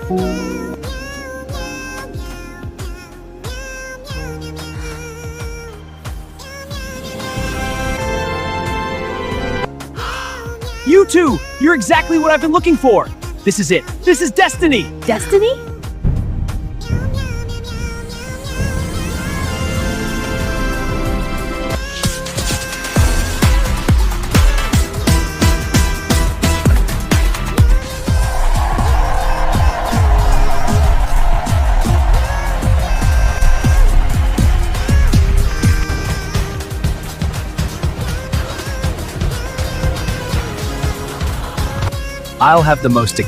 You two! You're exactly what I've been looking for! This is it! This is destiny! Destiny? I'll have the most